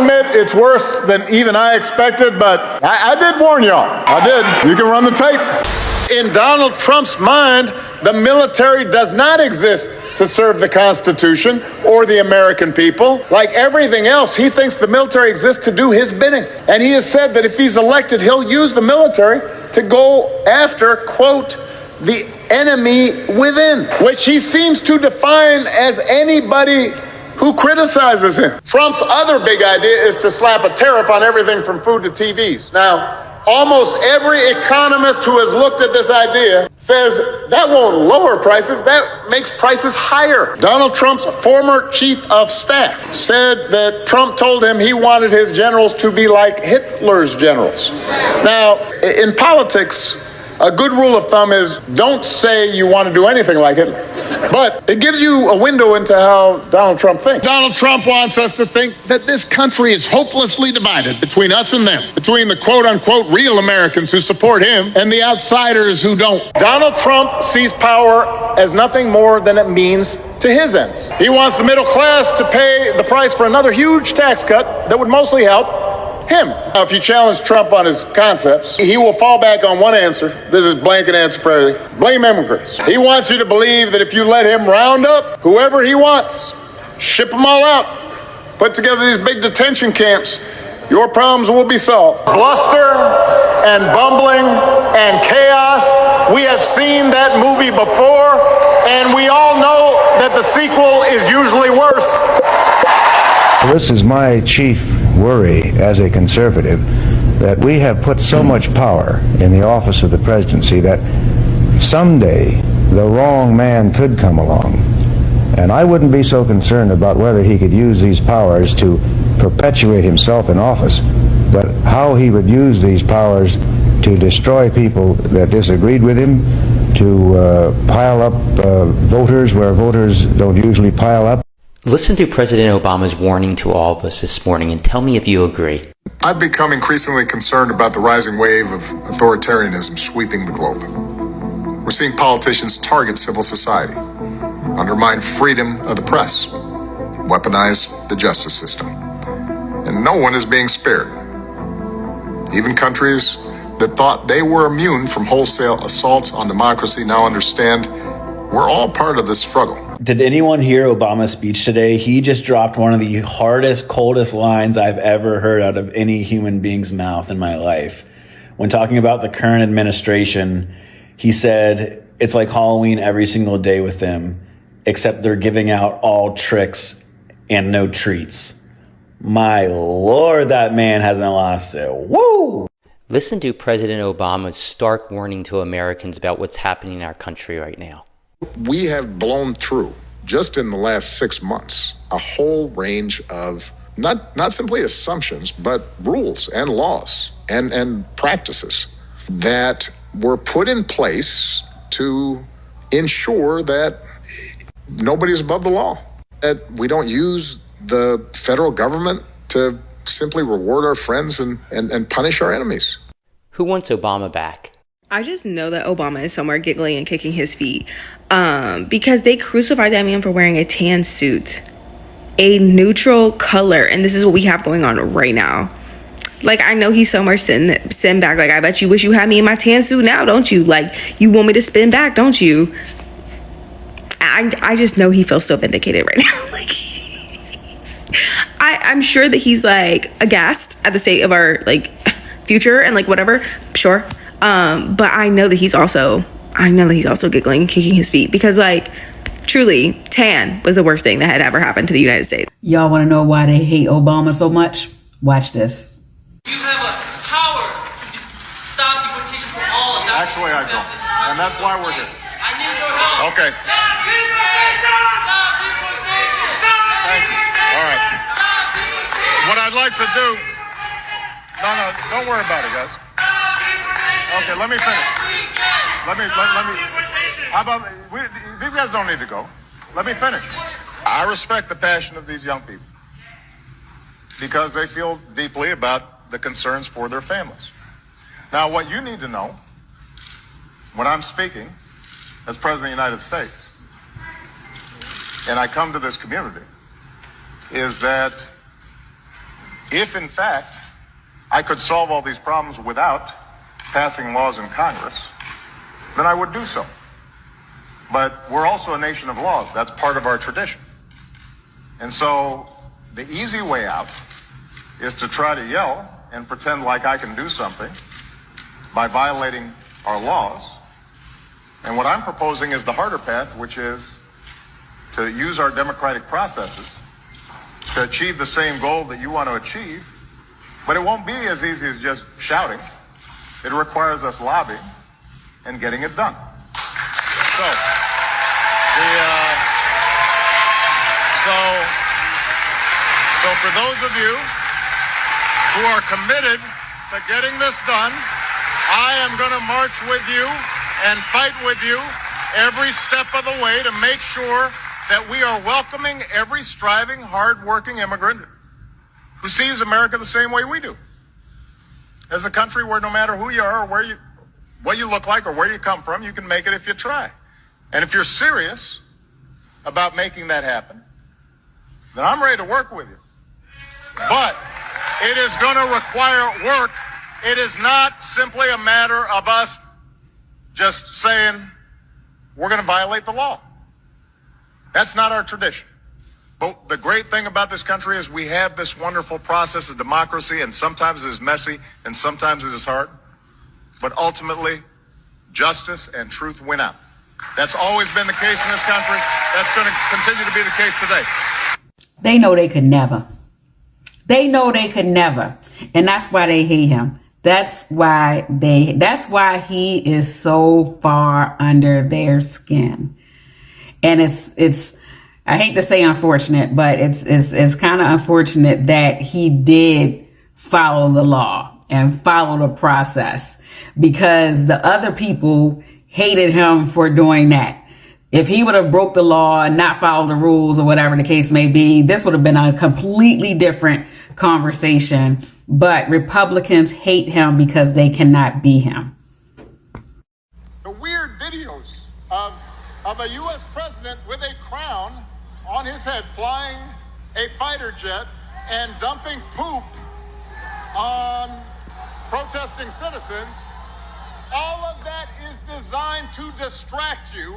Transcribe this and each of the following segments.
admit it's worse than even I expected, but I did warn y'all. I did. You can run the tape. In Donald Trump's mind, the military does not exist to serve the Constitution or the American people. Like everything else, he thinks the military exists to do his bidding. And he has said that if he's elected, he'll use the military to go after, quote, the enemy within, which he seems to define as anybody who criticizes him. Trump's other big idea is to slap a tariff on everything from food to TVs. Now, almost every economist who has looked at this idea says that won't lower prices, that makes prices higher. Donald Trump's former chief of staff said that Trump told him he wanted his generals to be like Hitler's generals. Now, in politics, a good rule of thumb is don't say you want to do anything like Hitler. But it gives you a window into how Donald Trump thinks. Donald Trump wants us to think that this country is hopelessly divided between us and them, between the quote-unquote real Americans who support him and the outsiders who don't. Donald Trump sees power as nothing more than a means to his ends. He wants the middle class to pay the price for another huge tax cut that would mostly help him. Now, if you challenge Trump on his concepts, he will fall back on one answer. This is blanket answer for everything. Blame immigrants. He wants you to believe that if you let him round up whoever he wants, ship them all out, put together these big detention camps, your problems will be solved. Bluster and bumbling and chaos. We have seen that movie before, and we all know that the sequel is usually worse. This is my chief worry as a conservative, that we have put so much power in the office of the presidency that someday the wrong man could come along. And I wouldn't be so concerned about whether he could use these powers to perpetuate himself in office, but how he would use these powers to destroy people that disagreed with him, to pile up voters where voters don't usually pile up. Listen to President Obama's warning to all of us this morning and tell me if you agree. I've become increasingly concerned about the rising wave of authoritarianism sweeping the globe. We're seeing politicians target civil society, undermine freedom of the press, weaponize the justice system. And no one is being spared. Even countries that thought they were immune from wholesale assaults on democracy now understand we're all part of this struggle. Did anyone hear Obama's speech today? He just dropped one of the hardest, coldest lines I've ever heard out of any human being's mouth in my life. When talking about the current administration, he said, it's like Halloween every single day with them, except they're giving out all tricks and no treats. My Lord, that man hasn't lost it. Woo! Listen to President Obama's stark warning to Americans about what's happening in our country right now. We have blown through, just in the last 6 months, a whole range of not simply assumptions, but rules and laws and practices that were put in place to ensure that nobody's above the law, that we don't use the federal government to simply reward our friends and punish our enemies. Who wants Obama back? I just know that Obama is somewhere giggling and kicking his feet because they crucified that man for wearing a tan suit, a neutral color. And this is what we have going on right now. Like, I know he's somewhere sitting back. Like, I bet you wish you had me in my tan suit now, don't you? Like, you want me to spin back, don't you? I just know he feels so vindicated right now. Like, I'm sure that he's like aghast at the state of our like future and like whatever. Sure. But I know that he's also giggling and kicking his feet because, like, truly, tan was the worst thing that had ever happened to the United States. Y'all want to know why they hate Obama so much? Watch this. You have a power to stop deportation for all of that. Actually, I don't. And that's why we're here. I need your help. Okay. Stop deportation! Stop deportation! Thank you. All right. Stop deportation! What I'd like to do... No, don't worry about it, guys. Okay, let me finish. Let me. How about these guys don't need to go. Let me finish. I respect the passion of these young people because they feel deeply about the concerns for their families. Now, what you need to know when I'm speaking as President of the United States, and I come to this community, is that If, in fact, I could solve all these problems without passing laws in Congress, then I would do so. But we're also a nation of laws. That's part of our tradition. And so the easy way out is to try to yell and pretend like I can do something by violating our laws. And what I'm proposing is the harder path, which is to use our democratic processes to achieve the same goal that you want to achieve. But it won't be as easy as just shouting. It requires us lobbying and getting it done. So for those of you who are committed to getting this done, I am going to march with you and fight with you every step of the way to make sure that we are welcoming every striving, hard-working immigrant who sees America the same way we do. As a country where no matter who you are or what you look like or where you come from, you can make it if you try. And if you're serious about making that happen, then I'm ready to work with you. But it is going to require work. It is not simply a matter of us just saying we're going to violate the law. That's not our tradition. But the great thing about this country is we have this wonderful process of democracy, and sometimes it is messy and sometimes it is hard. But ultimately, justice and truth win out. That's always been the case in this country. That's going to continue to be the case today. They know they could never. They know they could never. And that's why they hate him. That's why he is so far under their skin. And it's I hate to say unfortunate, but it's kind of unfortunate that he did follow the law and follow the process, because the other people hated him for doing that. If he would have broke the law and not followed the rules or whatever the case may be, this would have been a completely different conversation. But Republicans hate him because they cannot be him. The weird videos of a U.S. president with a crown on his head flying a fighter jet and dumping poop on protesting citizens, all of that is designed to distract you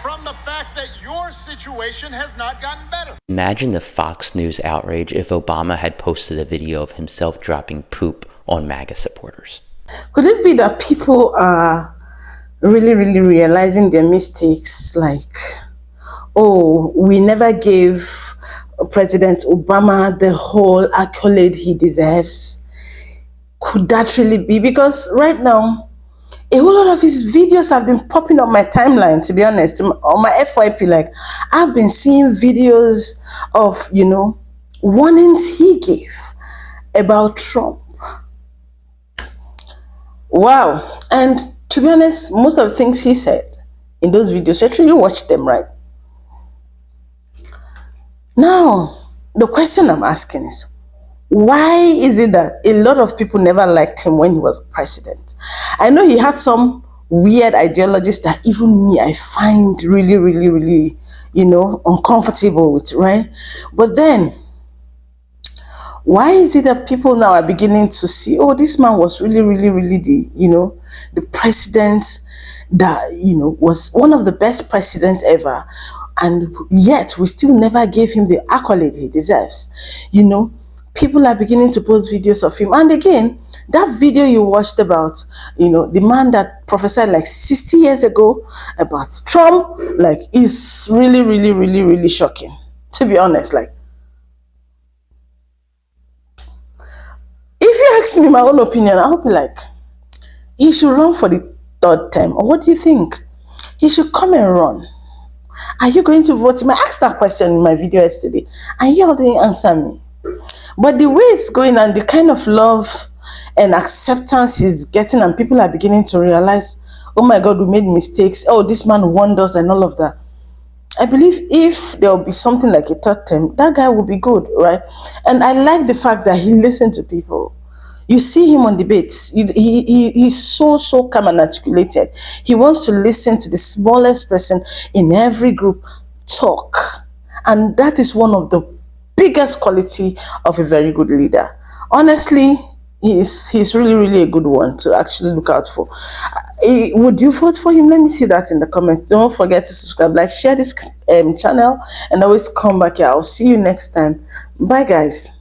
from the fact that your situation has not gotten better. Imagine the Fox News outrage if Obama had posted a video of himself dropping poop on MAGA supporters. Could it be that people are really, really realizing their mistakes? Like, oh, we never gave President Obama the whole accolade he deserves. Could that really be? Because right now, a whole lot of his videos have been popping up my timeline, to be honest. On my FYP, like, I've been seeing videos of, warnings he gave about Trump. Wow. And to be honest, most of the things he said in those videos, actually you watched them, right? Now, the question I'm asking is, why is it that a lot of people never liked him when he was president? I know he had some weird ideologies that even me, I find really, really, really, uncomfortable with, right? But then, why is it that people now are beginning to see, oh, this man was really, really, really the president that, was one of the best presidents ever. And yet we still never gave him the accolade he deserves. People are beginning to post videos of him. And again, that video you watched about, the man that prophesied like 60 years ago about Trump, like, is really, really, really, really shocking. To be honest, like, if you ask me my own opinion, I hope he should run for the third term. Or what do you think? He should come and run. Are you going to vote him? I asked that question in my video yesterday, and you all didn't answer me. But the way it's going and the kind of love and acceptance he's getting, and people are beginning to realize, oh my God, we made mistakes. Oh, this man warned us and all of that. I believe if there will be something like a third term, that guy will be good, right? And I like the fact that he listened to people. You see him on debates. He's so calm and articulated. He wants to listen to the smallest person in every group talk. And that is one of the biggest quality of a very good leader. Honestly, he's really a good one to actually look out for. Would you vote for him? Let me see that in the comments. Don't forget to subscribe, like, share this channel, and always come back here. I'll see you next time. Bye, guys.